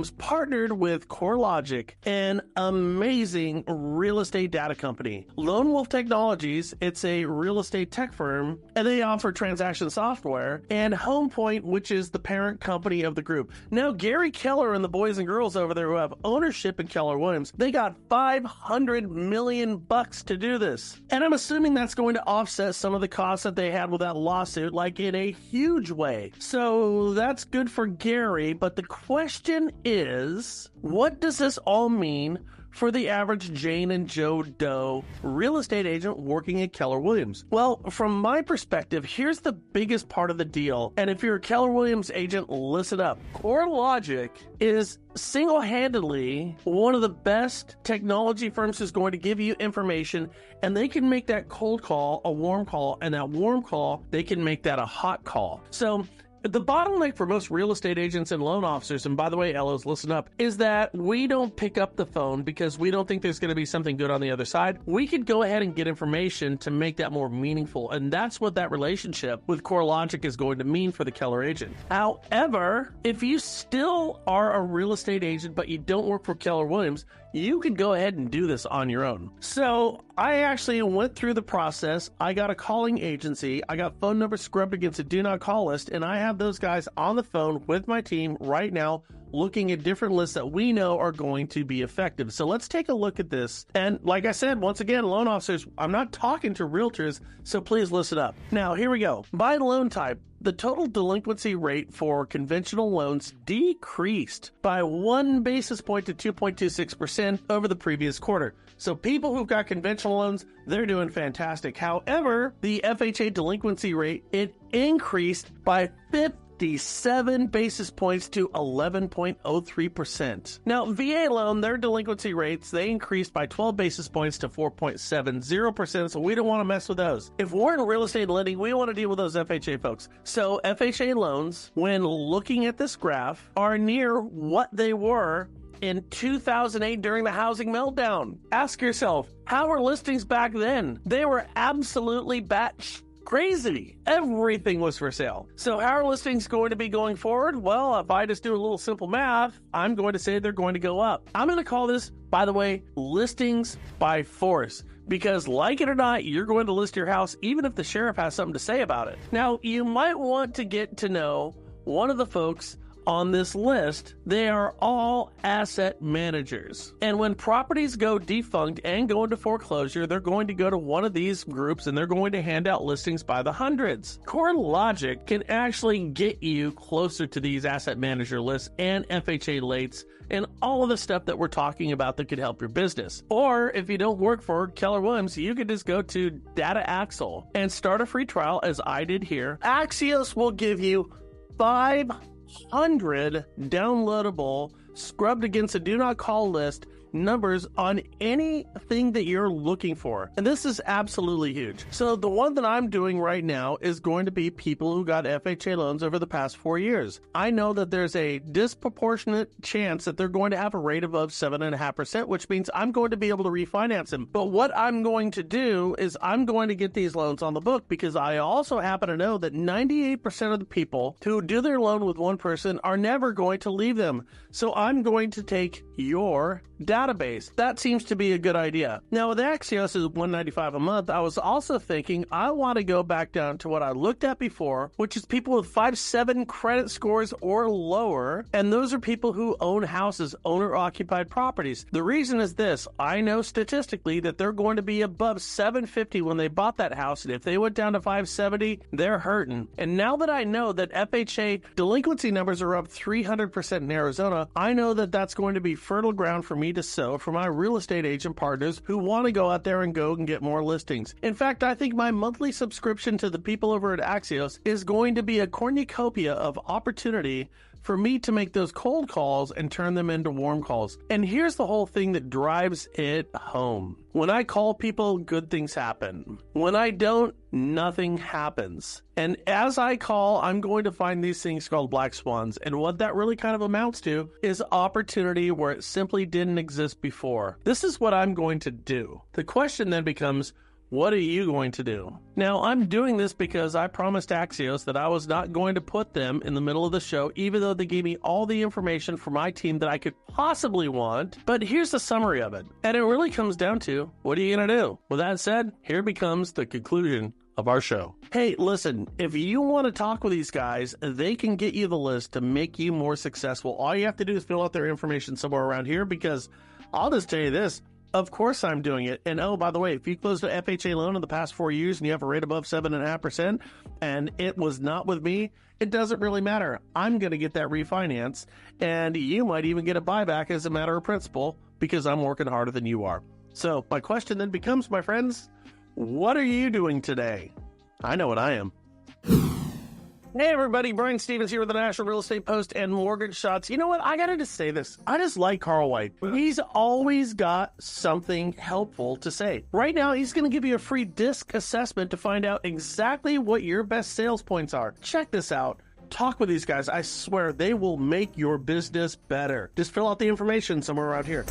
Williams partnered with CoreLogic, an amazing real estate data company. Lone Wolf Technologies, it's a real estate tech firm, and they offer transaction software, and HomePoint, which is the parent company of the group. Now, Gary Keller and the boys and girls over there who have ownership in Keller Williams, they got $500 million to do this. And I'm assuming that's going to offset some of the costs that they had with that lawsuit, like in a huge way. So that's good for Gary, but the question is, what does this all mean for the average Jane and Joe Doe real estate agent working at Keller Williams? Well, from my perspective, here's the biggest part of the deal. And if you're a Keller Williams agent, listen up. CoreLogic is single-handedly one of the best technology firms who's going to give you information, and they can make that cold call a warm call, and that warm call, they can make that a hot call. So the bottleneck for most real estate agents and loan officers, and by the way, LOs, listen up, is that we don't pick up the phone because we don't think there's going to be something good on the other side. We could go ahead and get information to make that more meaningful, and that's what that relationship with CoreLogic is going to mean for the Keller agent. However, if you still are a real estate agent but you don't work for Keller Williams, you can go ahead and do this on your own. So I actually went through the process. I got a calling agency. I got phone numbers scrubbed against a do not call list, and I have those guys on the phone with my team right now looking at different lists that we know are going to be effective. So let's take a look at this. And like I said, once again, loan officers, I'm not talking to realtors, so please listen up. Now, here we go. By loan type, the total delinquency rate for conventional loans decreased by 1 basis point to 2.26% over the previous quarter. So people who've got conventional loans, they're doing fantastic. However, the FHA delinquency rate, it increased by 57 basis points to 11.03%. Now, VA loan, their delinquency rates, they increased by 12 basis points to 4.70%, so we don't want to mess with those. If we're in real estate lending, we want to deal with those FHA folks. So FHA loans, when looking at this graph, are near what they were in 2008 during the housing meltdown. Ask yourself, how were listings back then? They were absolutely batshit crazy. Everything was for sale. So how are listings going to be going forward? Well, if I just do a little simple math, I'm going to say they're going to go up. I'm going to call this, by the way, listings by force. Because like it or not, you're going to list your house even if the sheriff has something to say about it. Now, you might want to get to know one of the folks on this list. They are all asset managers. And when properties go defunct and go into foreclosure, they're going to go to one of these groups and they're going to hand out listings by the hundreds. CoreLogic can actually get you closer to these asset manager lists and FHA rates and all of the stuff that we're talking about that could help your business. Or if you don't work for Keller Williams, you could just go to Data Axle and start a free trial as I did here. Axios will give you 500 downloadable, scrubbed against a do not call list numbers on anything that you're looking for. And this is absolutely huge. So the one that I'm doing right now is going to be people who got FHA loans over the past 4 years. I know that there's a disproportionate chance that they're going to have a rate above 7.5%, which means I'm going to be able to refinance them. But what I'm going to do is I'm going to get these loans on the book because I also happen to know that 98% of the people who do their loan with one person are never going to leave them. So I'm going to take your database. That seems to be a good idea. Now with Axios is $195 a month, I was also thinking I want to go back down to what I looked at before, which is people with 5.7 credit scores or lower, and those are people who own houses, owner-occupied properties. The reason is this: I know statistically that they're going to be above 750 when they bought that house, and if they went down to 570, they're hurting. And now that I know that FHA delinquency numbers are up 300% in Arizona, I know that that's going to be fertile ground for me to sow for my real estate agent partners who want to go out there and go and get more listings. In fact, I think my monthly subscription to the people over at Axios is going to be a cornucopia of opportunity for me to make those cold calls and turn them into warm calls. And here's the whole thing that drives it home. When I call people, good things happen. When I don't, nothing happens. And as I call, I'm going to find these things called black swans. And what that really kind of amounts to is opportunity where it simply didn't exist before. This is what I'm going to do. The question then becomes, What are you going to do? Now, I'm doing this because I promised Axios that I was not going to put them in the middle of the show, even though they gave me all the information for my team that I could possibly want. But here's the summary of it. And it really comes down to, what are you going to do? With that said, here becomes the conclusion of our show. Hey, listen, if you want to talk with these guys, they can get you the list to make you more successful. All you have to do is fill out their information somewhere around here, because I'll just tell you this. Of course I'm doing it. And oh, by the way, if you closed an FHA loan in the past 4 years and you have a rate above 7.5% and it was not with me, it doesn't really matter. I'm going to get that refinance, and you might even get a buyback as a matter of principle because I'm working harder than you are. So my question then becomes, my friends, what are you doing today? I know what I am. Hey everybody, Brian Stevens here with the National Real Estate Post and Mortgage Shots. You know what? I gotta just say this. I just like Carl White. He's always got something helpful to say. Right now, he's gonna give you a free disc assessment to find out exactly what your best sales points are. Check this out. Talk with these guys. I swear they will make your business better. Just fill out the information somewhere around here.